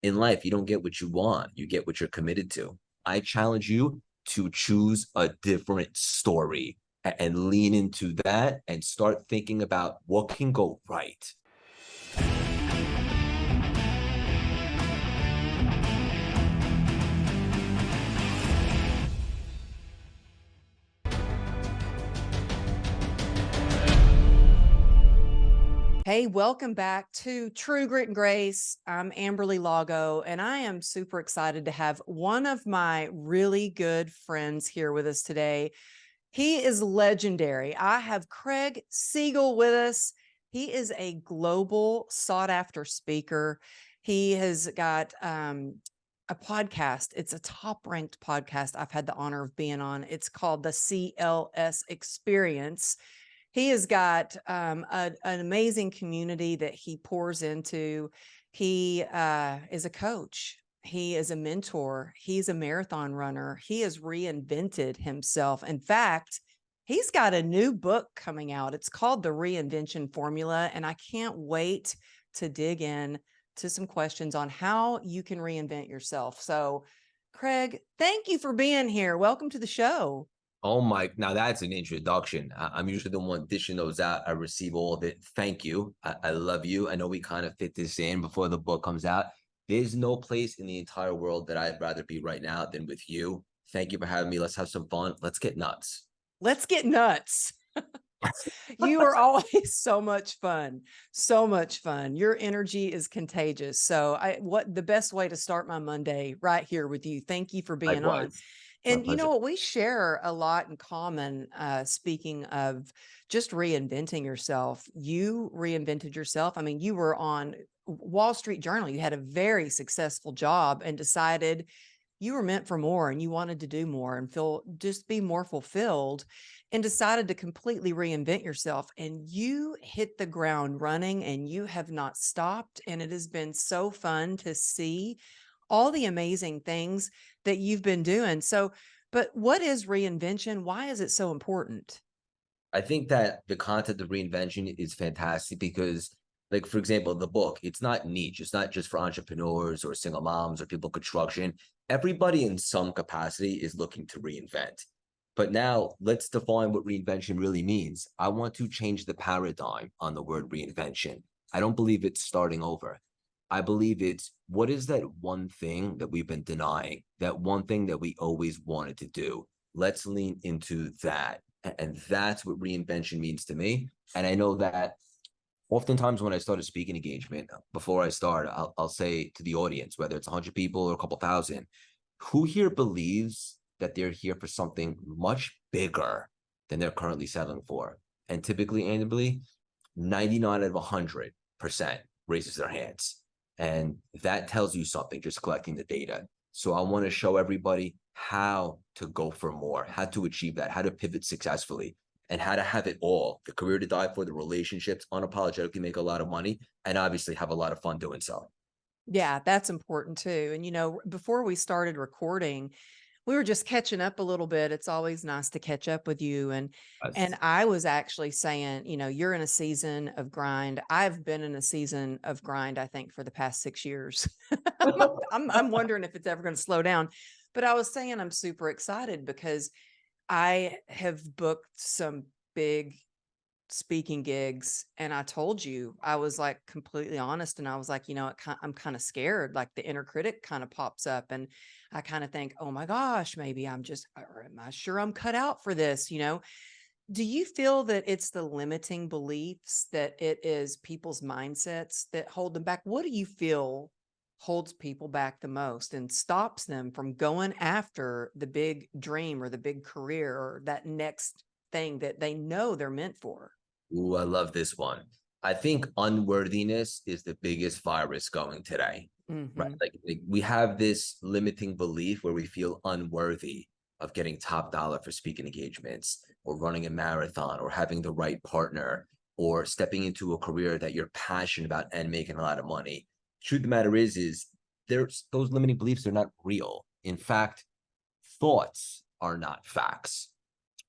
In life, you don't get what you want. You get what you're committed to. I challenge you to choose a different story and lean into that and start thinking about what can go right. Hey, welcome back to True Grit and Grace. I'm Amberly Lago, and I am super excited to have one of my really good friends here with us today. He is legendary. I have Craig Siegel with us. He is a global sought-after speaker. He has got a podcast. It's a top-ranked podcast I've had the honor of being on. It's called the CLS Experience. He has got an amazing community that he pours into. He is a coach. He is a mentor. He's a marathon runner. He has reinvented himself. In fact, he's got a new book coming out. It's called the Reinvention Formula. And I can't wait to dig in to some questions on how you can reinvent yourself. So, Craig, thank you for being here. Welcome to the show. Oh my, now that's an introduction. I'm usually the one dishing those out. I receive all of it. Thank you. I love you. I know we kind of fit this in before the book comes out. There's no place in the entire world that I'd rather be right now than with you. Thank you for having me. Let's have some fun. Let's get nuts. Let's get nuts. You are always so much fun. So much fun. Your energy is contagious. So what the best way to start my Monday right here with you. Thank you for being on. Likewise. My And you know pleasure. what? We share a lot in common. Speaking of just reinventing yourself, you reinvented yourself. I mean, you were on Wall Street Journal. You had a very successful job and decided you were meant for more and you wanted to do more and be more fulfilled, and decided to completely reinvent yourself. And you hit the ground running and you have not stopped. And it has been so fun to see all the amazing things that you've been doing. So, but what is reinvention? Why is it so important? I think that the concept of reinvention is fantastic because, like, for example, the book, it's not niche. It's not just for entrepreneurs or single moms or people in construction. Everybody in some capacity is looking to reinvent. But now let's define what reinvention really means. I want to change the paradigm on the word reinvention. I don't believe it's starting over. I believe it's what is that one thing that we've been denying, that one thing that we always wanted to do. Let's lean into that. And that's what reinvention means to me. And I know that oftentimes when I start a speaking engagement, before I start, I'll say to the audience, whether it's 100 people or a couple thousand, who here believes that they're here for something much bigger than they're currently settling for? And typically, annually, 99 out of 100% raises their hands. And that tells you something, just collecting the data. So I want to show everybody how to go for more, how to achieve that, how to pivot successfully, and how to have it all: the career to die for, the relationships, unapologetically make a lot of money, and obviously have a lot of fun doing so. Yeah, that's important too. And, before we started recording, we were just catching up a little bit. It's always nice to catch up with you. And Yes. I was actually saying, you're in a season of grind. I've been in a season of grind, I think, for the past 6 years. I'm wondering if it's ever going to slow down. But I was saying I'm super excited because I have booked some big speaking gigs, and I told you, I was like completely honest, and I was like, I'm kind of scared. Like the inner critic kind of pops up, and I kind of think, oh my gosh, maybe or am I sure I'm cut out for this? Do you feel that it's the limiting beliefs, that it is people's mindsets that hold them back? What do you feel holds people back the most and stops them from going after the big dream or the big career or that next thing that they know they're meant for? Ooh, I love this one. I think unworthiness is the biggest virus going today, right? Hmm. Like we have this limiting belief where we feel unworthy of getting top dollar for speaking engagements or running a marathon or having the right partner or stepping into a career that you're passionate about and making a lot of money. Truth of the matter is there's those limiting beliefs are not real. In fact, thoughts are not facts.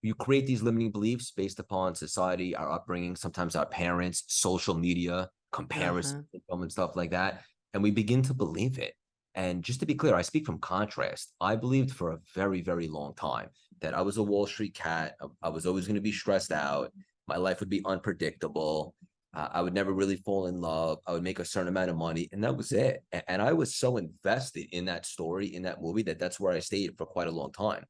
You create these limiting beliefs based upon society, our upbringing, sometimes our parents, social media, comparison, Uh-huh. and stuff like that. And we begin to believe it. And just to be clear, I speak from contrast. I believed for a very, very long time that I was a Wall Street cat. I was always going to be stressed out. My life would be unpredictable. I would never really fall in love. I would make a certain amount of money, and that was it. And I was so invested in that story, in that movie, that that's where I stayed for quite a long time.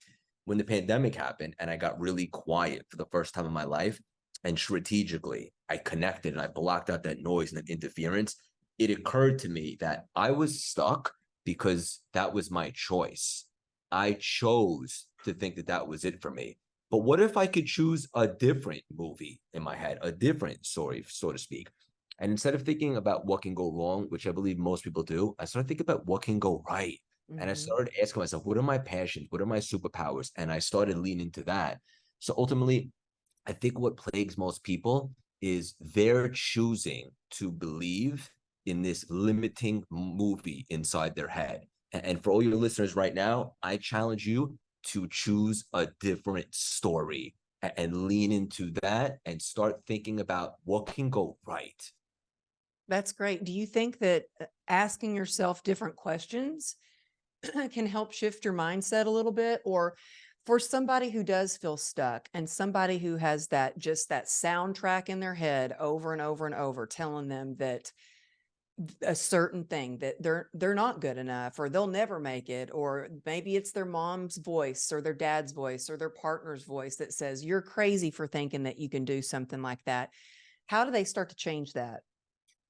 When the pandemic happened and I got really quiet for the first time in my life, and strategically I connected and I blocked out that noise and that interference, it occurred to me that I was stuck because that was my choice. I chose to think that that was it for me. But what if I could choose a different movie in my head, a different story, so to speak? And instead of thinking about what can go wrong, which I believe most people do, I started thinking about what can go right. And I Mhm. started asking myself, what are my passions? What are my superpowers? And I started leaning into that. So ultimately, I think what plagues most people is they're choosing to believe in this limiting movie inside their head. And for all your listeners right now, I challenge you to choose a different story and lean into that and start thinking about what can go right. That's great. Do you think that asking yourself different questions can help shift your mindset a little bit? Or for somebody who does feel stuck and somebody who has that just that soundtrack in their head over and over and over telling them that a certain thing that they're not good enough or they'll never make it, or maybe it's their mom's voice or their dad's voice or their partner's voice that says you're crazy for thinking that you can do something like that. How do they start to change that?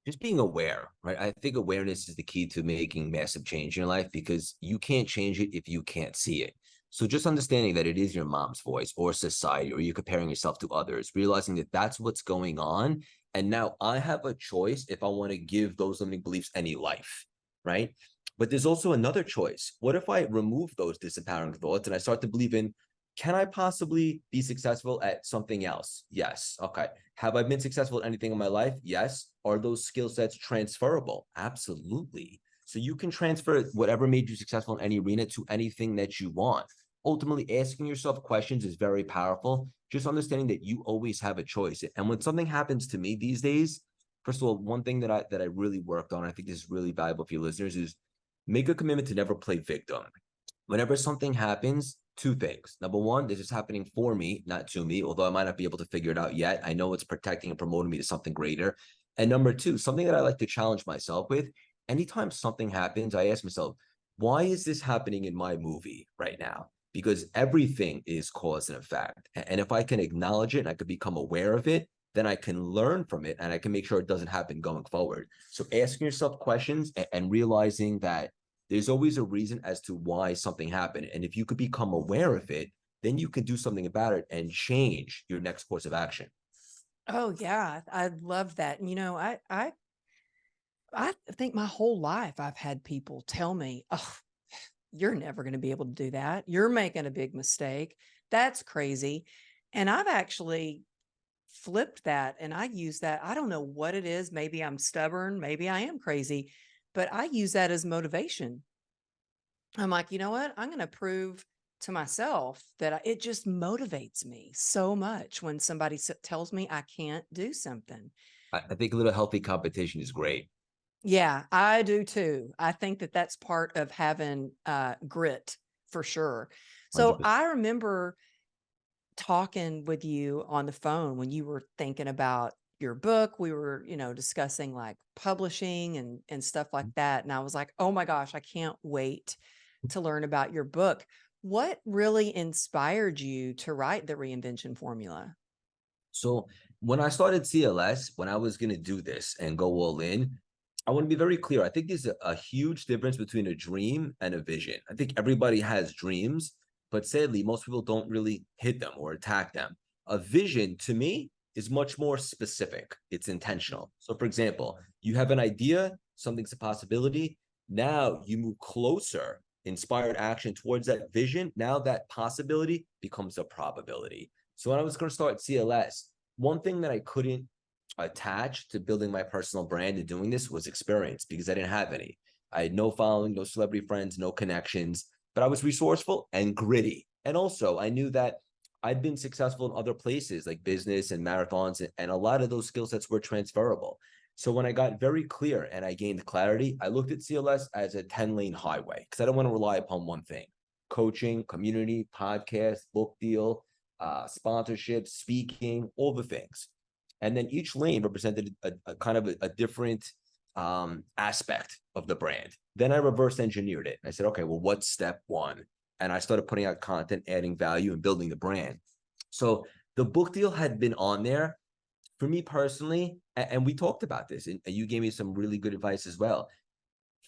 Just being aware, right? I think awareness is the key to making massive change in your life because you can't change it if you can't see it. So just understanding that it is your mom's voice or society, or you're comparing yourself to others, realizing that that's what's going on. And now I have a choice if I want to give those limiting beliefs any life, right? But there's also another choice. What if I remove those disempowering thoughts and I start to believe in, can I possibly be successful at something else? Yes. Okay. Have I been successful at anything in my life? Yes. Are those skill sets transferable? Absolutely. So you can transfer whatever made you successful in any arena to anything that you want. Ultimately, asking yourself questions is very powerful. Just understanding that you always have a choice. And when something happens to me these days, first of all, one thing that I really worked on, I think this is really valuable for your listeners, is make a commitment to never play victim. Whenever something happens, two things. Number one, this is happening for me, not to me, although I might not be able to figure it out yet. I know it's protecting and promoting me to something greater. And number two, something that I like to challenge myself with, anytime something happens, I ask myself, why is this happening in my movie right now? Because everything is cause and effect. And if I can acknowledge it and I can become aware of it, then I can learn from it and I can make sure it doesn't happen going forward. So asking yourself questions and realizing that there's always a reason as to why something happened. And if you could become aware of it, then you can do something about it and change your next course of action. Oh yeah, I love that. And I think my whole life I've had people tell me, "Oh, you're never going to be able to do that. You're making a big mistake. That's crazy." And I've actually flipped that and I use that. I don't know what it is. Maybe I'm stubborn, maybe I am crazy, but I use that as motivation. I'm like, you know what? I'm going to prove to myself that it just motivates me so much when somebody tells me I can't do something. I think a little healthy competition is great. Yeah, I do too. I think that that's part of having grit for sure. So 100%. I remember talking with you on the phone when you were thinking about your book. We were, discussing like publishing and stuff like that. And I was like, oh my gosh, I can't wait to learn about your book. What really inspired you to write the Reinvention Formula? So when I started CLS, when I was going to do this and go all in, I want to be very clear. I think there's a huge difference between a dream and a vision. I think everybody has dreams, but sadly, most people don't really hit them or attack them. A vision to me is much more specific. It's intentional. So for example, you have an idea, something's a possibility. Now you move closer, inspired action towards that vision. Now that possibility becomes a probability. So when I was going to start CLS, one thing that I couldn't attach to building my personal brand and doing this was experience because I didn't have any. I had no following, no celebrity friends, no connections, but I was resourceful and gritty. And also, I knew that I'd been successful in other places like business and marathons, and a lot of those skill sets were transferable. So when I got very clear and I gained clarity, I looked at CLS as a 10-lane highway because I don't want to rely upon one thing: coaching, community, podcast, book deal, sponsorship, speaking, all the things. And then each lane represented a kind of a different aspect of the brand. Then I reverse engineered it. I said, okay, well, what's step one? And I started putting out content, adding value, and building the brand. So the book deal had been on there for me personally, and we talked about this, and you gave me some really good advice as well.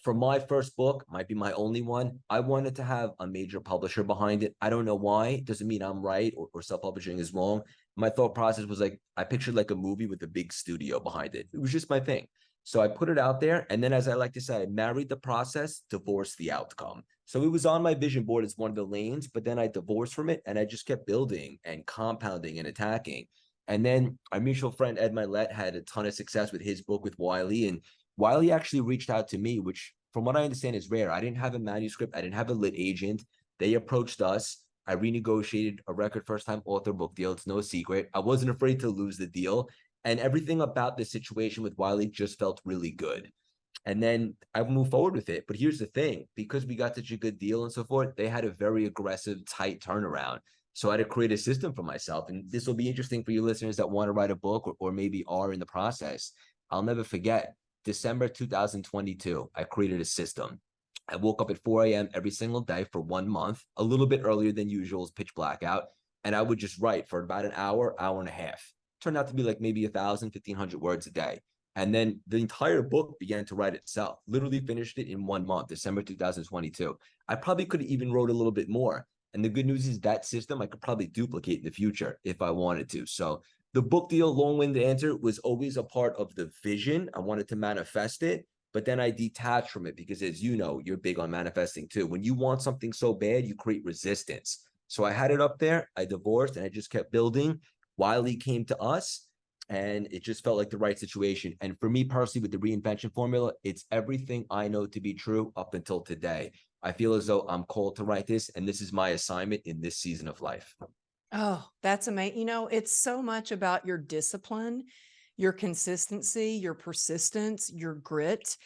For my first book, might be my only one, I wanted to have a major publisher behind it. I don't know why. It doesn't mean I'm right or self-publishing is wrong. My thought process was like, I pictured like a movie with a big studio behind it. It was just my thing. So I put it out there. And then, as I like to say, I married the process, divorced the outcome. So it was on my vision board as one of the lanes, but then I divorced from it and I just kept building and compounding and attacking. And then our mutual friend, Ed Milet, had a ton of success with his book with Wiley. And Wiley actually reached out to me, which from what I understand is rare. I didn't have a manuscript. I didn't have a lit agent. They approached us. I renegotiated a record first-time author book deal. It's no secret. I wasn't afraid to lose the deal. And everything about the situation with Wiley just felt really good. And then I moved forward with it. But here's the thing, because we got such a good deal and so forth, they had a very aggressive, tight turnaround. So I had to create a system for myself. And this will be interesting for you listeners that want to write a book or maybe are in the process. I'll never forget December 2022, I created a system. I woke up at 4 a.m. every single day for 1 month, a little bit earlier than usual, pitch blackout. And I would just write for about an hour, hour and a half. Turned out to be like maybe 1,000, 1,500 words a day. And then the entire book began to write itself. Literally finished it in 1 month, December 2022. I probably could have even wrote a little bit more. And the good news is that system I could probably duplicate in the future if I wanted to. So the book deal, long-winded answer, was always a part of the vision. I wanted to manifest it, but then I detached from it because, as you know, you're big on manifesting too. When you want something so bad, you create resistance. So I had it up there, I divorced, and I just kept building. Wiley came to us, and it just felt like the right situation. And for me personally, with the Reinvention Formula, it's everything I know to be true up until today. I feel as though I'm called to write this, and this is my assignment in this season of life. Oh, that's amazing. You know, it's so much about your discipline, your consistency, your persistence, your grit.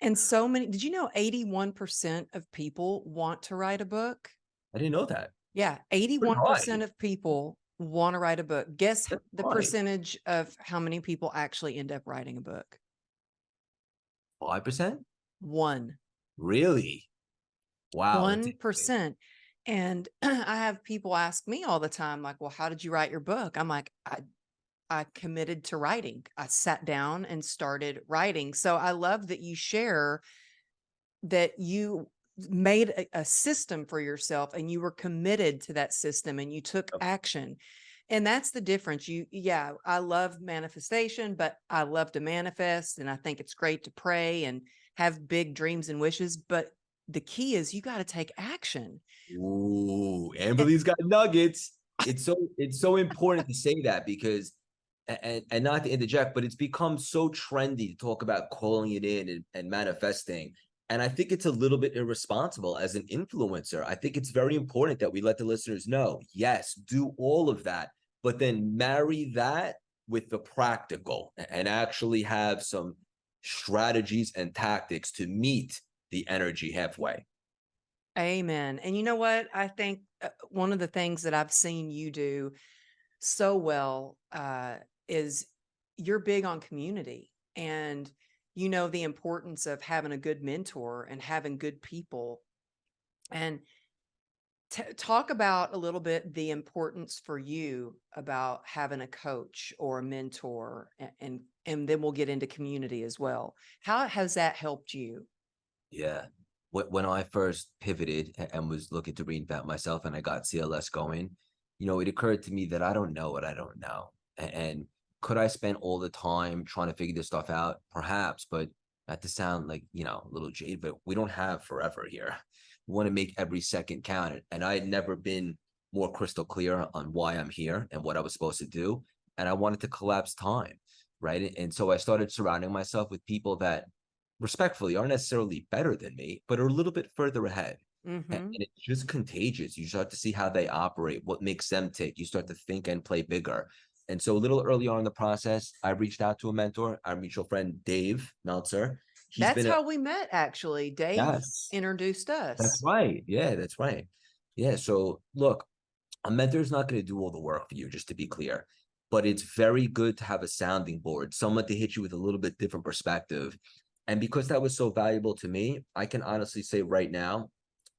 And so many, did you know 81% of people want to write a book? I didn't know that. Yeah, Pretty high. 81% of people want to write a book. Guess That's the high. percentage of how many people actually end up writing a book? 5%? One. Really? Wow, that's interesting. 1%. And I have people ask me all the time, like, well, how did you write your book? I'm like, I committed to writing. I sat down and started writing. So I love that you share that you made a system for yourself and you were committed to that system and you took Yep. action. And that's the difference. Yeah, I love manifestation, but I love to manifest. And I think it's great to pray and have big dreams and wishes. But the key is you got to take action. Ooh, And Amberly's got nuggets. It's so important to say that because and not to interject, but it's become so trendy to talk about calling it in and manifesting. And I think it's a little bit irresponsible as an influencer. I think it's very important that we let the listeners know, yes, do all of that, but then marry that with the practical and actually have some strategies and tactics to meet the energy halfway. amen. And you know what? I think one of the things that I've seen you do so well is you're big on community and you know the importance of having a good mentor and having good people. And talk about a little bit the importance for you about having a coach or a mentor, and then we'll get into community as well. How has that helped you? Yeah. When I first pivoted and was looking to reinvent myself and I got CLS going, it occurred to me that I don't know what I don't know. And could I spend all the time trying to figure this stuff out? Perhaps, but not to sound like, a little jaded, but we don't have forever here. We want to make every second count. And I had never been more crystal clear on why I'm here and what I was supposed to do. And I wanted to collapse time. Right. And so I started surrounding myself with people that respectfully aren't necessarily better than me, but are a little bit further ahead. And Hmm. it's just contagious. You start to see how they operate, what makes them tick. You start to think and play bigger. And so a little early on in the process, I reached out to a mentor, our mutual friend, Dave Meltzer. He's That's been a, how we met, actually. Dave yes, introduced that's us. right. Yeah, that's right. Yeah. So look, a mentor is not going to do all the work for you, just to be clear, but it's very good to have a sounding board, someone to hit you with a little bit different perspective. And because that was so valuable to me, I can honestly say right now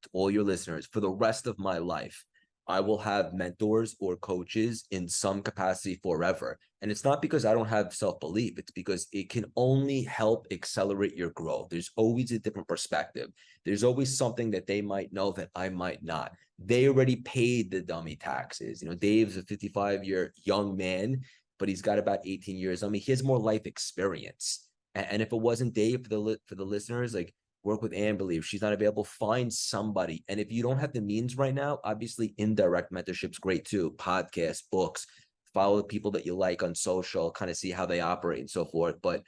to all your listeners, for the rest of my life, I will have mentors or coaches in some capacity forever. And it's not because I don't have self-belief. It's because it can only help accelerate your growth. There's always a different perspective. There's always something that they might know that I might not. They already paid the dummy taxes. You know, Dave's a 55-year young man, but he's got about 18 years. I mean, he has more life experience. And if it wasn't Dave, for the listeners, like, work with Amberly. If she's not available, find somebody. And if you don't have the means right now, obviously indirect mentorship's great too. Podcasts, books, follow the people that you like on social, kind of see how they operate and so forth. But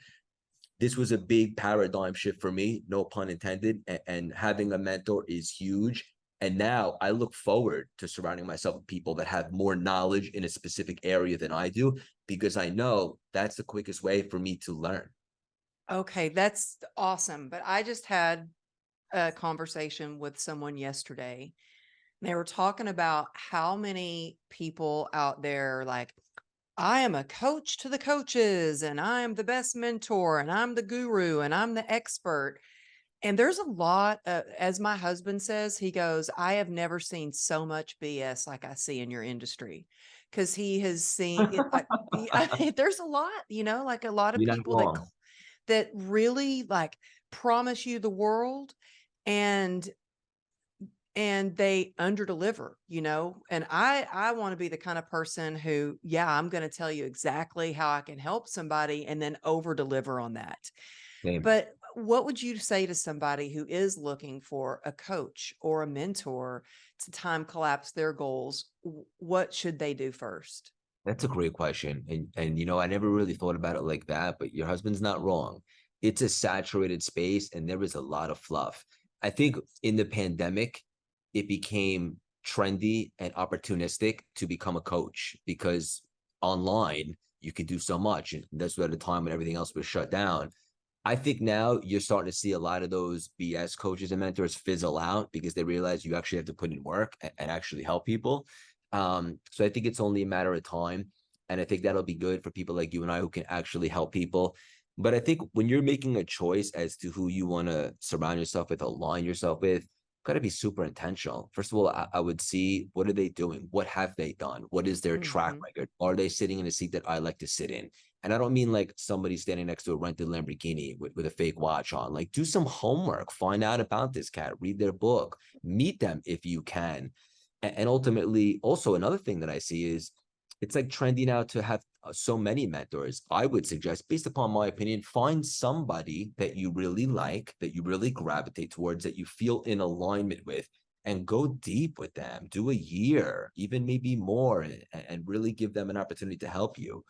this was a big paradigm shift for me, no pun intended. And having a mentor is huge. And now I look forward to surrounding myself with people that have more knowledge in a specific area than I do, because I know that's the quickest way for me to learn. Okay, that's awesome. But I just had a conversation with someone yesterday. They were talking about how many people out there like, I am a coach to the coaches, and I am the best mentor, and I'm the guru, and I'm the expert. And there's a lot, as my husband says, he goes, I have never seen so much BS like I see in your industry. Cause he has seen it. There's a lot, like a lot of You're not people that wrong. that really like promise you the world and they underdeliver, and I want to be the kind of person who, yeah, I'm going to tell you exactly how I can help somebody and then over deliver on that. Same. But what would you say to somebody who is looking for a coach or a mentor to time collapse their goals? What should they do first? That's a great question. And you know, I never really thought about it like that, but your husband's not wrong. It's a saturated space and there is a lot of fluff. I think in the pandemic, it became trendy and opportunistic to become a coach because online you could do so much. And that's at a time when everything else was shut down. I think now you're starting to see a lot of those BS coaches and mentors fizzle out because they realize you actually have to put in work and actually help people. So I think it's only a matter of time. And I think that'll be good for people like you and I who can actually help people. But I think when you're making a choice as to who you want to surround yourself with, align yourself with, got to be super intentional. First of all, I would see, what are they doing? What have they done? What is their track Hmm. record? Are they sitting in a seat that I like to sit in? And I don't mean like somebody standing next to a rented Lamborghini with a fake watch on. Like, do some homework, find out about this cat, read their book, meet them if you can. And ultimately, also another thing that I see is it's like trendy now to have so many mentors. I would suggest, based upon my opinion, find somebody that you really like, that you really gravitate towards, that you feel in alignment with, and go deep with them. Do a year, even maybe more, and really give them an opportunity to help you.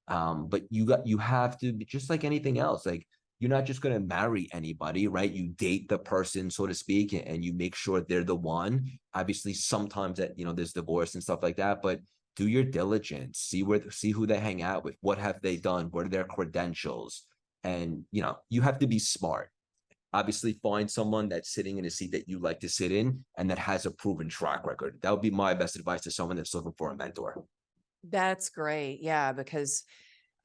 But you have to be just like anything else. Like, you're not just going to marry anybody, right? You date the person, so to speak, and you make sure they're the one. Obviously, sometimes that, there's divorce and stuff like that, but do your diligence, see who they hang out with, what have they done, what are their credentials, and you have to be smart. Obviously, find someone that's sitting in a seat that you like to sit in and that has a proven track record. That would be my best advice to someone that's looking for a mentor. That's great. Yeah, because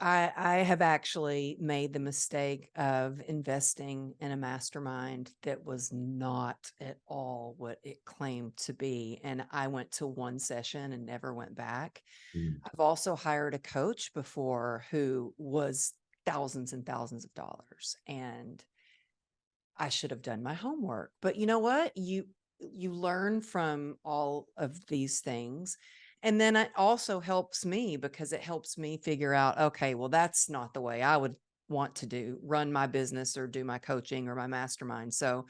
I have actually made the mistake of investing in a mastermind that was not at all what it claimed to be. And I went to one session and never went back. Mm. I've also hired a coach before who was thousands and thousands of dollars. And I should have done my homework. But you know what? You learn from all of these things. And then it also helps me because it helps me figure out, okay, well, that's not the way I would want to run my business or do my coaching or my mastermind. So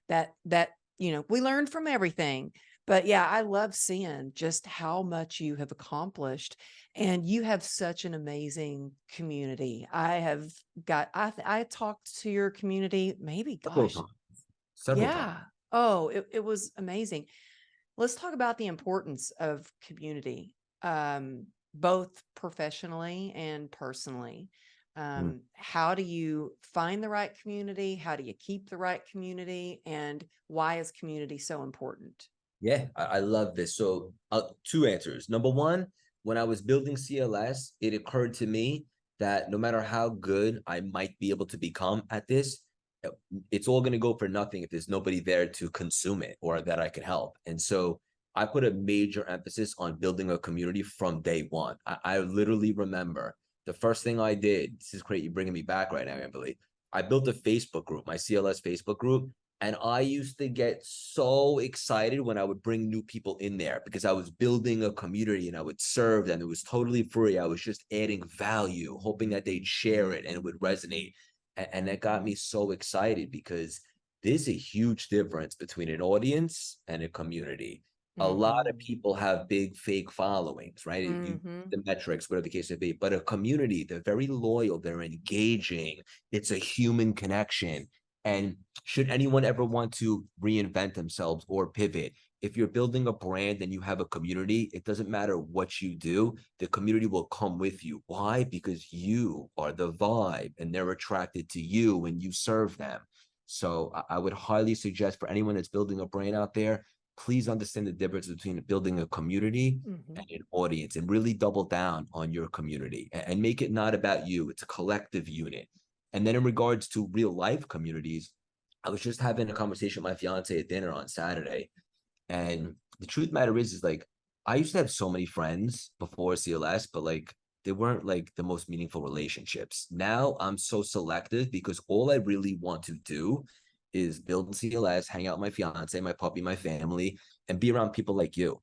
we learn from everything. But yeah, I love seeing just how much you have accomplished, and you have such an amazing community. I talked to your community, maybe, Several gosh, times. Several times. yeah. Oh, it was amazing. Let's talk about the importance of community. both professionally and personally. How do you find the right community? How do you keep the right community? And why is community so important? Yeah, I love this. So, two answers. Number one, when I was building CLS, it occurred to me that no matter how good I might be able to become at this, uh, it's all going to go for nothing if there's nobody there to consume it or that I can help. And so I put a major emphasis on building a community from day one. I literally remember the first thing I did. This is great. You're bringing me back right now, Emily. I built a Facebook group, my CLS Facebook group, and I used to get so excited when I would bring new people in there because I was building a community and I would serve them. It was totally free. I was just adding value, hoping that they'd share it and it would resonate. And that got me so excited because there's a huge difference between an audience and a community. A lot of Mm-hmm. people have big fake followings, right? You Mm-hmm. the metrics, whatever the case may be, but a community, they're very loyal, they're engaging, it's a human connection. And should anyone ever want to reinvent themselves or pivot, if you're building a brand and you have a community, it doesn't matter what you do, the community will come with you. Why? Because you are the vibe and they're attracted to you when you serve them. So I would highly suggest for anyone that's building a brand out there, please understand the difference between building a community Mm-hmm. and an audience and really double down on your community and make it not about you. It's a collective unit. And then in regards to real life communities, I was just having a conversation with my fiance at dinner on Saturday. And the truth matter is like, I used to have so many friends before CLS, but like, they weren't like the most meaningful relationships. Now I'm so selective because all I really want to do is build CLS, hang out with my fiance, my puppy, my family, and be around people like you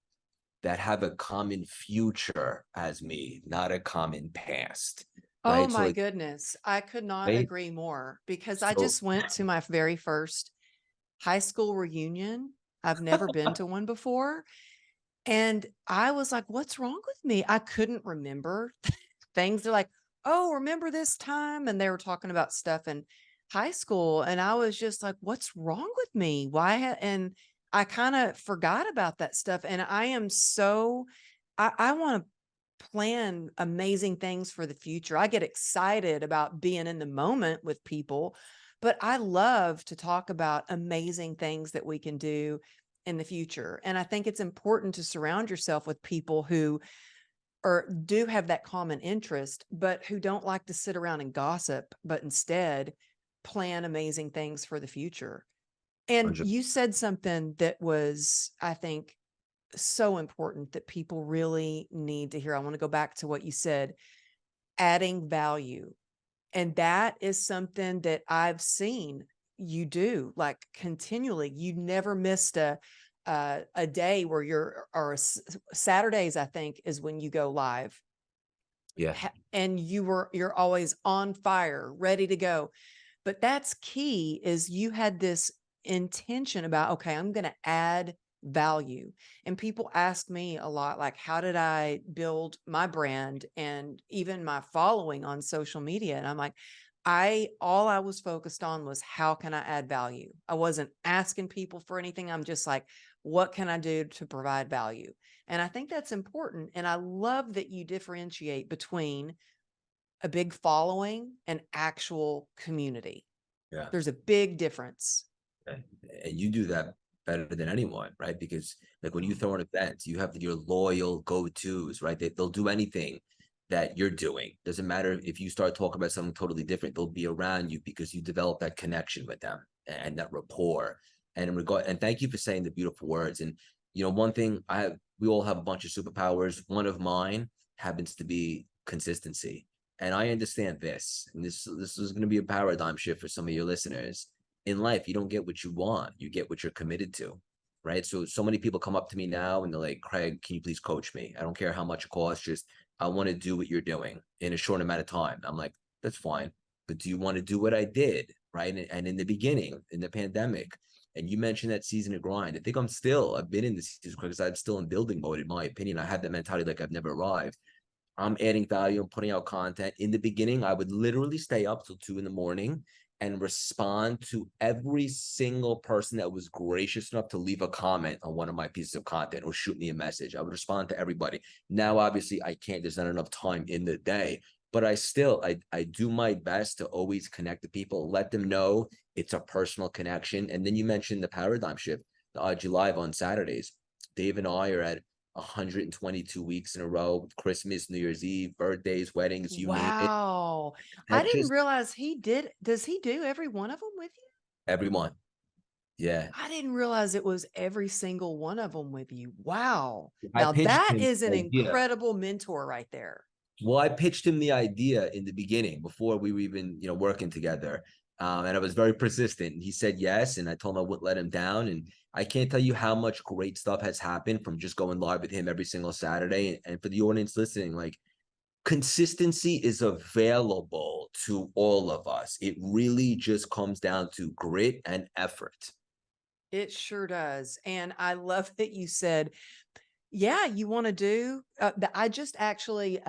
that have a common future as me, not a common past. Oh Right. So my like, goodness. I could not right. agree more because I So just went to my very first high school reunion. I've never been to one before. And I was like, what's wrong with me? I couldn't remember things. They're like, oh, remember this time? And they were talking about stuff in high school. And I was just like, what's wrong with me? Why? And I kind of forgot about that stuff. And I am so, I want to plan amazing things for the future. I get excited about being in the moment with people, but I love to talk about amazing things that we can do in the future. And I think it's important to surround yourself with people who or do have that common interest, but who don't like to sit around and gossip, but instead plan amazing things for the future. And 100. you said something that was, I think, so important that people really need to hear. I want to go back to what you said, adding value. And that is something that I've seen you do like continually. You never missed a day where you're or Saturdays, I think, is when you go live. Yeah. And you're always on fire, ready to go. But that's key is you had this intention about, okay, I'm going to add value. And people ask me a lot, like, how did I build my brand and even my following on social media? And I'm like, all I was focused on was how can I add value? I wasn't asking people for anything. I'm just like, what can I do to provide value? And I think that's important. And I love that you differentiate between a big following and actual community. Yeah. There's a big difference. And you do that better than anyone, right? Because like when you throw an event, you have your loyal go-tos, right? They'll do anything that you're doing. Doesn't matter if you start talking about something totally different, they'll be around you because you develop that connection with them and that rapport. And in regard, and thank you for saying the beautiful words. And one thing we all have a bunch of superpowers. One of mine happens to be consistency. And I understand this, and this is going to be a paradigm shift for some of your listeners. In life, you don't get what you want, you get what you're committed to, right? So many people come up to me now and they're like, Craig, can you please coach me? I don't care how much it costs, just I want to do what you're doing in a short amount of time. I'm like, that's fine, but do you want to do what I did, right? And in the beginning, in the pandemic, and you mentioned that season of grind, I've been in this season because I'm still in building mode. In my opinion, I have that mentality like I've never arrived. I'm adding value and putting out content. In the beginning, I would literally stay up till 2 in the morning and respond to every single person that was gracious enough to leave a comment on one of my pieces of content or shoot me a message. I would respond to everybody. Now, obviously, I can't, there's not enough time in the day, but I do my best to always connect to people, let them know it's a personal connection. And then you mentioned the paradigm shift, the IG Live on Saturdays. Dave and I are at 122 weeks in a row with Christmas, New Year's Eve, birthdays, weddings, you name it. Wow. I That didn't just realize he did. Does he do every one of them with you? everyone. Yeah. I didn't realize it was every single one of them with you. Wow. I Now pitched that him is an the idea. incredible mentor right there. Well, I pitched him the idea in the beginning before we were even, working together. And I was very persistent. He said yes, and I told him I wouldn't let him down. And I can't tell you how much great stuff has happened from just going live with him every single Saturday. And for the audience listening, like, consistency is available to all of us. It really just comes down to grit and effort. It sure does. And I love that you said, yeah, you want to do I just actually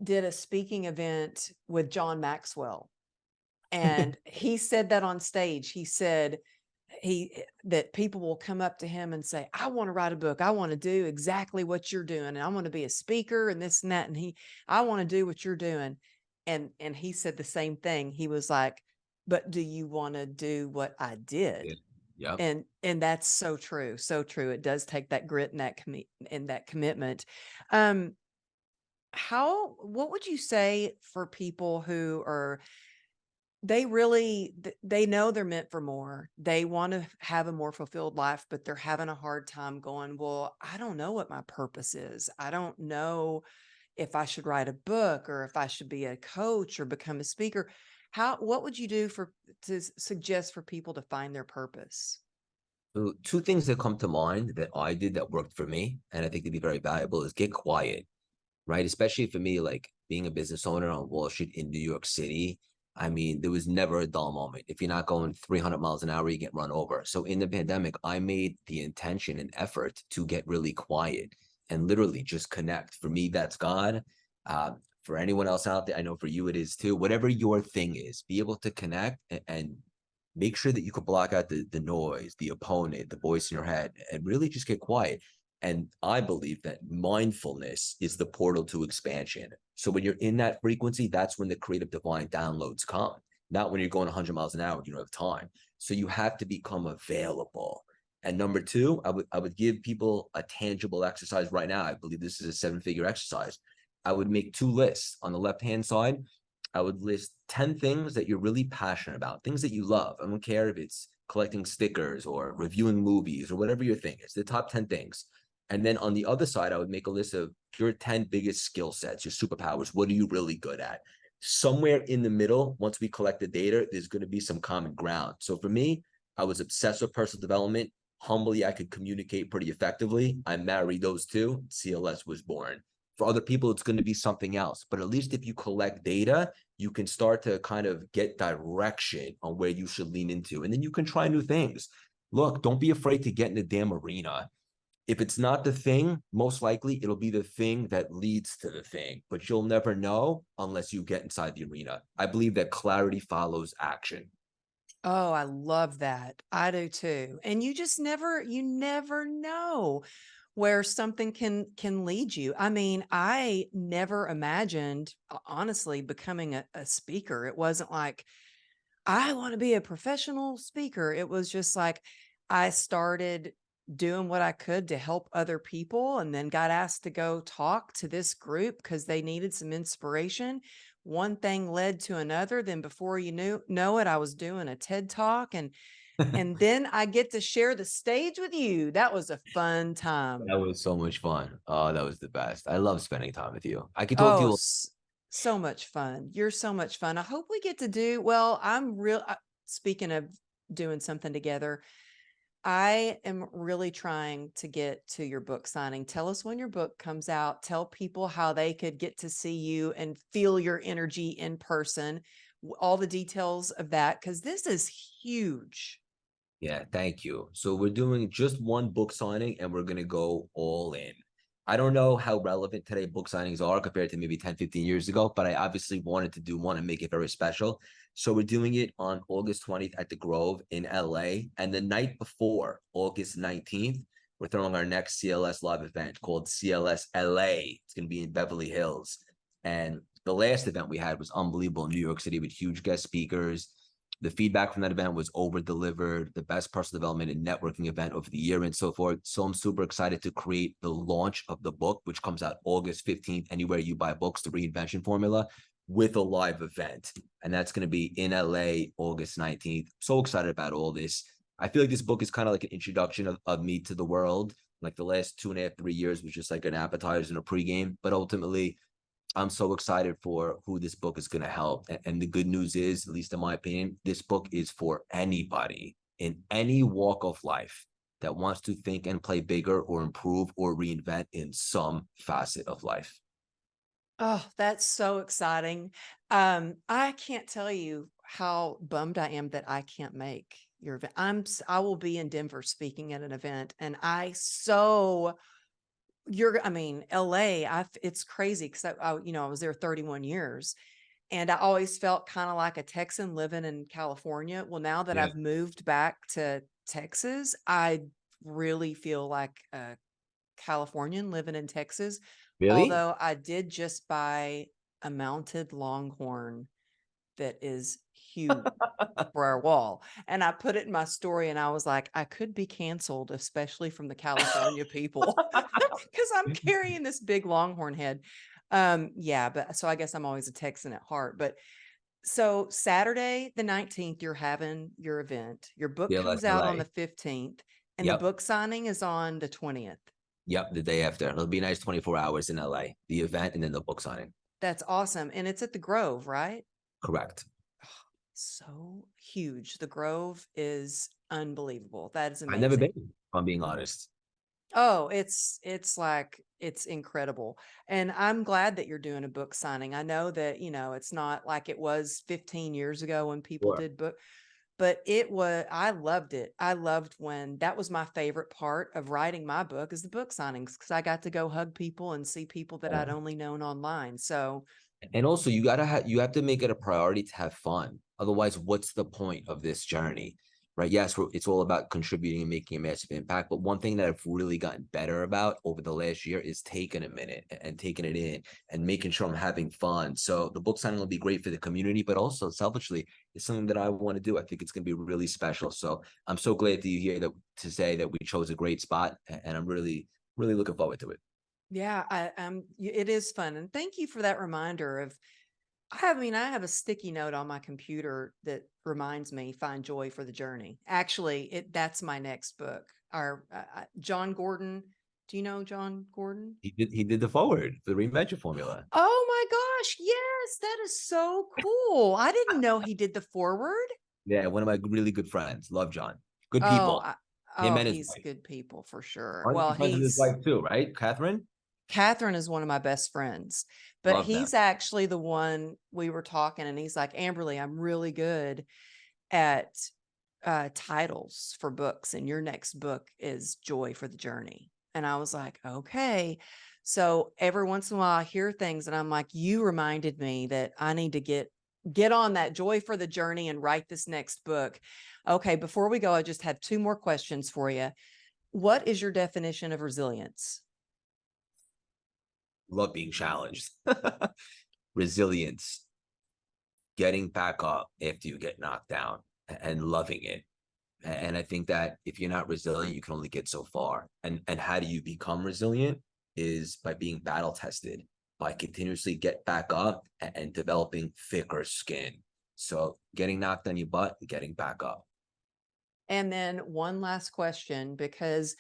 did a speaking event with John Maxwell. And he said that on stage. He said that people will come up to him and say, I want to write a book. I want to do exactly what you're doing. And I want to be a speaker and this and that. And I want to do what you're doing. And he said the same thing. He was like, but do you want to do what I did? Yeah. Yep. And that's so true. So true. It does take that grit and that commitment. Um, what would you say for people who are, they know they're meant for more. They want to have a more fulfilled life, but they're having a hard time going, well, I don't know what my purpose is. I don't know if I should write a book or if I should be a coach or become a speaker. What would you do to suggest for people to find their purpose? So two things that come to mind that I did that worked for me, and I think they'd be very valuable, is get quiet, right? Especially for me, like being a business owner on Wall Street in New York City. I mean, there was never a dull moment. If you're not going 300 miles an hour, you get run over. So in the pandemic, I made the intention and effort to get really quiet and literally just connect. For me, that's God. For anyone else out there, I know for you it is too. Whatever your thing is, be able to connect and make sure that you can block out the noise, the opponent, the voice in your head, and really just get quiet. And I believe that mindfulness is the portal to expansion. So when you're in that frequency, that's when the creative divine downloads come, not when you're going 100 miles an hour, you don't have time. So you have to become available. And number two, I would give people a tangible exercise right now. I believe this is a 7-figure exercise. I would make 2 lists. On the left-hand side, I would list 10 things that you're really passionate about, things that you love. I don't care if it's collecting stickers or reviewing movies or whatever your thing is, the top 10 things. And then on the other side, I would make a list of your 10 biggest skill sets, your superpowers. What are you really good at? Somewhere in the middle, once we collect the data, there's going to be some common ground. So for me, I was obsessed with personal development. Humbly, I could communicate pretty effectively. I married those two. CLS was born. For other people, it's going to be something else. But at least if you collect data, you can start to kind of get direction on where you should lean into. And then you can try new things. Look, don't be afraid to get in the damn arena. If it's not the thing, most likely it'll be the thing that leads to the thing, but you'll never know unless you get inside the arena. I believe that clarity follows action. Oh, I love that. I do too. And you never know where something can lead you. I mean, I never imagined, honestly, becoming a speaker. It wasn't like I want to be a professional speaker. It was just like I started doing what I could to help other people and then got asked to go talk to this group because they needed some inspiration. One thing led to another. Then before you know it, I was doing a TED talk and then I get to share the stage with you. That was a fun time. That was so much fun. Oh, that was the best. I love spending time with you. I could talk to Oh, you. so much fun. You're so much fun. I hope we get to do, well, speaking of doing something together, I am really trying to get to your book signing. Tell us when your book comes out. Tell people how they could get to see you and feel your energy in person, all the details of that, because this is huge. Yeah, thank you. So we're doing just one book signing and we're going to go all in. I don't know how relevant today book signings are compared to maybe 10, 15 years ago, but I obviously wanted to do one and make it very special. So we're doing it on August 20th at the Grove in LA. And the night before, August 19th, we're throwing our next CLS live event called CLS LA. It's going to be in Beverly Hills. And the last event we had was unbelievable in New York City with huge guest speakers. The feedback from that event was over delivered, the best personal development and networking event of the year and so forth. So I'm super excited to create the launch of the book, which comes out August 15th, anywhere you buy books, the Reinvention Formula, with a live event. And that's going to be in LA, August 19th. So excited about all this. I feel like this book is kind of like an introduction of me to the world. Like the last 2.5, 3 years was just like an appetizer and a pregame. But ultimately, I'm so excited for who this book is going to help. And the good news is, at least in my opinion, this book is for anybody in any walk of life that wants to think and play bigger or improve or reinvent in some facet of life. Oh, that's so exciting. I can't tell you how bummed I am that I can't make your event. I will be in Denver speaking at an event, and I mean, LA, it's crazy because I was there 31 years, and I always felt kind of like a Texan living in California. Well, now that Yeah. I've moved back to Texas, I really feel like a Californian living in Texas. Really? Although I did just buy a mounted Longhorn that is huge for our wall. And I put it in my story and I was like, I could be canceled, especially from the California people, because I'm carrying this big Longhorn head. Yeah, but so I guess I'm always a Texan at heart. But so Saturday the 19th, you're having your event. Your book comes out on CLSLA. the 15th, and the Yep. book signing is on the 20th. Yep. The day after. It'll be a nice 24 hours in LA, the event and then the book signing. That's awesome. And it's at the Grove, right? Correct. So huge. The Grove is unbelievable. That is I've never been, amazing. if I'm being honest. Oh, it's incredible. And I'm glad that you're doing a book signing. I know that, it's not like it was 15 years ago when people Sure. did book, but I loved it. I loved when that was my favorite part of writing my book is the book signings because I got to go hug people and see people that I'd only known online. So And also, you have to make it a priority to have fun. Otherwise, what's the point of this journey, right? Yes, it's all about contributing and making a massive impact. But one thing that I've really gotten better about over the last year is taking a minute and taking it in and making sure I'm having fun. So the book signing will be great for the community, but also selfishly, it's something that I want to do. I think it's going to be really special. So I'm so glad to hear that to say that we chose a great spot, and I'm really, really looking forward to it. yeah, it is fun. And thank you for that reminder of I have a sticky note on my computer that reminds me find joy for the journey. Actually, that's my next book. John Gordon. Do you know John Gordon? He did the forward for the Reinvention Formula. Oh my gosh, yes, that is so cool. I didn't know he did the forward. Yeah, one of my really good friends. Love John. Good Oh, people. Him and his he's wife. good people for sure. Aren't Well, you friends with his wife too, right? Catherine? Catherine is one of my best friends, but Love them. he's actually the one we were talking, and he's like, Amberly, I'm really good at titles for books, and your next book is Joy for the Journey. And I was like, okay. So every once in a while I hear things and I'm like, you reminded me that I need to get on that Joy for the Journey and write this next book. Okay, before we go, I just have two more questions for you. What is your definition of resilience? Love being challenged. Resilience. Getting back up after you get knocked down and loving it. And I think that if you're not resilient, you can only get so far. And how do you become resilient is by being battle tested, by continuously get back up and developing thicker skin. So getting knocked on your butt and getting back up. And then one last question, because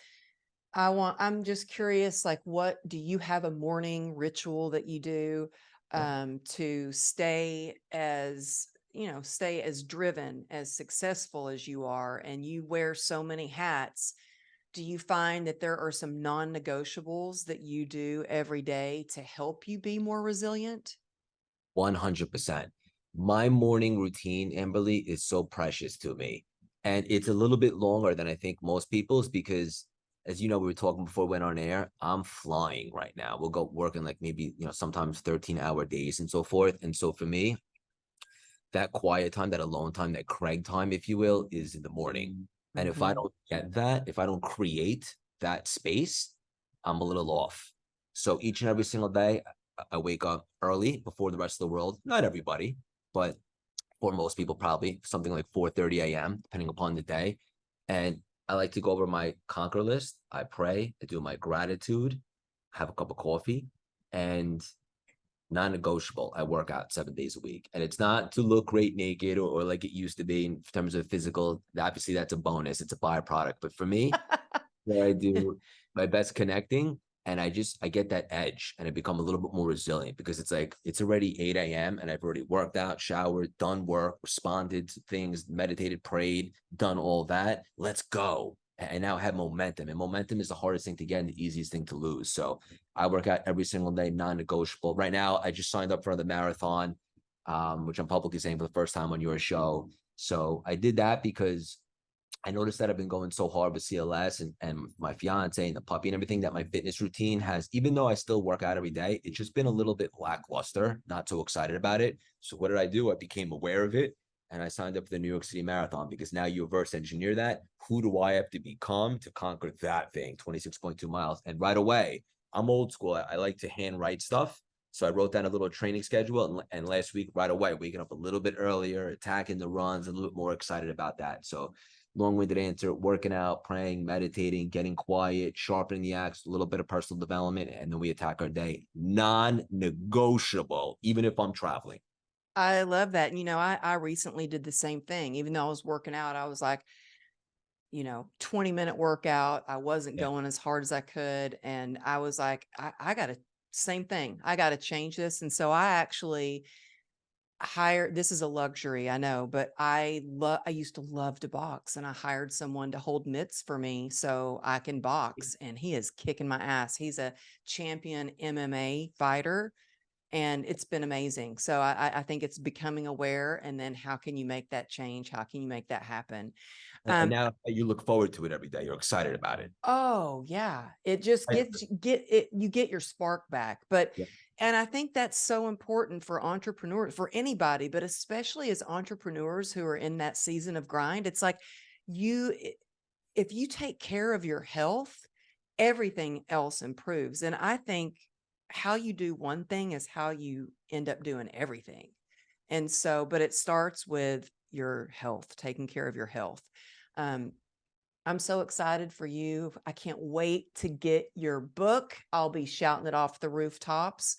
I'm just curious, like, what do you have a morning ritual that you do to stay as driven, as successful as you are, and you wear so many hats? Do you find that there are some non-negotiables that you do every day to help you be more resilient? 100%. My morning routine, Amberly, is so precious to me. And it's a little bit longer than I think most people's because as you know, we were talking before we went on air. I'm flying right now. We'll go working like maybe, sometimes 13-hour days and so forth. And so for me, that quiet time, that alone time, that Craig time, if you will, is in the morning. And if I Mhm. don't get that, if I don't create that space, I'm a little off. So each and every single day, I wake up early before the rest of the world. Not everybody, but for most people, probably something like 4:30 a.m., depending upon the day. And I like to go over my conquer list. I pray, I do my gratitude, have a cup of coffee, and non-negotiable. I work out 7 days a week, and it's not to look great naked or like it used to be in terms of physical. Obviously, that's a bonus. It's a byproduct. But for me, where I do my best connecting, and I get that edge and I become a little bit more resilient because it's like it's already 8 a.m. and I've already worked out, showered, done work, responded to things, meditated, prayed, done all that. Let's go. And now I have momentum. And momentum is the hardest thing to get and the easiest thing to lose. So I work out every single day, non-negotiable. Right now, I just signed up for the marathon, which I'm publicly saying for the first time on your show. So I did that because I noticed that I've been going so hard with CLS and my fiance and the puppy and everything that my fitness routine has, even though I still work out every day, it's just been a little bit lackluster, not so excited about it. So what did I do? I became aware of it and I signed up for the New York City Marathon because now you reverse engineer that. Who do I have to become to conquer that thing? 26.2 miles. And right away, I'm old school. I like to handwrite stuff. So I wrote down a little training schedule and last week, right away, waking up a little bit earlier, attacking the runs, a little bit more excited about that. So long-winded answer, working out, praying, meditating, getting quiet, sharpening the axe, a little bit of personal development, and then we attack our day. Non-negotiable, even if I'm traveling. I love that. I recently did the same thing. Even though I was working out, I was like, 20-minute workout. I wasn't Yeah. going as hard as I could. And I was like, I got to, same thing. I got to change this. And so I actually hired, this is a luxury, I know, but I used to love to box and I hired someone to hold mitts for me so I can box. And he is kicking my ass. He's a champion MMA fighter and it's been amazing. So I think it's becoming aware. And then how can you make that change? How can you make that happen? And Um, now you look forward to it every day. You're excited about it. Oh, yeah. It just I, you get your spark back. But yeah. and I think that's so important for entrepreneurs, for anybody, but especially as entrepreneurs who are in that season of grind. It's like if you take care of your health, everything else improves. And I think how you do one thing is how you end up doing everything. And so, but it starts with your health, taking care of your health. Um, I'm so excited for you. I can't wait to get your book. I'll be shouting it off the rooftops.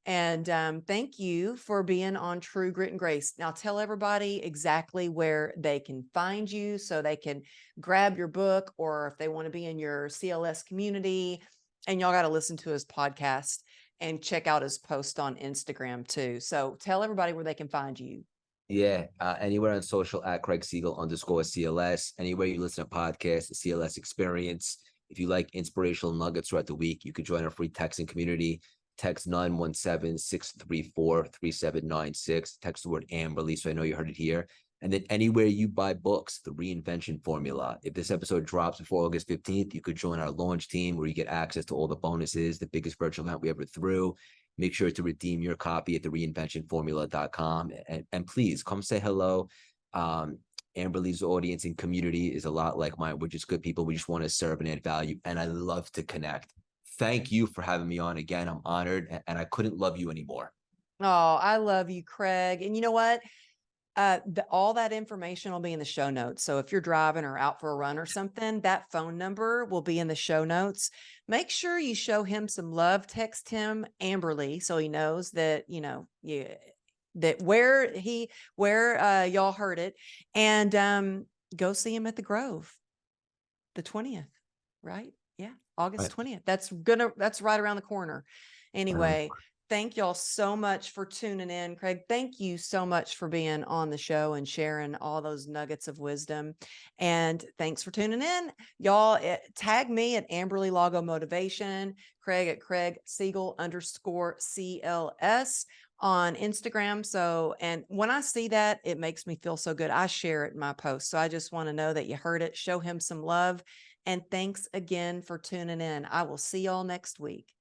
And thank you for being on True Grit and Grace. Now, tell everybody exactly where they can find you so they can grab your book, or if they want to be in your CLS community. And y'all got to listen to his podcast and check out his post on Instagram too. So tell everybody where they can find you. Yeah, anywhere on social at Craig Siegel _CLS. Anywhere you listen to podcasts, the CLS Experience. If you like inspirational nuggets throughout the week, you can join our free texting community. Text 917-634-3796. Text the word Amberly, so I know you heard it here. And then anywhere you buy books, the Reinvention Formula. If this episode drops before August 15th, you could join our launch team where you get access to all the bonuses, the biggest virtual event we ever threw. Make sure to redeem your copy at the reinventionformula.com. And please come say hello. Amberly's audience and community is a lot like mine. We're just good people. We just want to serve and add value. And I love to connect. Thank you for having me on again. I'm honored and I couldn't love you anymore. Oh, I love you, Craig. And you know what? All that information will be in the show notes. So if you're driving or out for a run or something, that phone number will be in the show notes. Make sure you show him some love. Text him Amberly so he knows that, that where y'all heard it. And go see him at the Grove, the 20th, right? Yeah, August Right. 20th. That's right around the corner. Anyway, thank y'all so much for tuning in. Craig, thank you so much for being on the show and sharing all those nuggets of wisdom. And thanks for tuning in. Y'all tag me at Amberly Lago Motivation, Craig at Craig Siegel _CLS on Instagram. So, and when I see that, it makes me feel so good. I share it in my post. So I just want to know that you heard it. Show him some love And thanks again for tuning in. I will see y'all next week.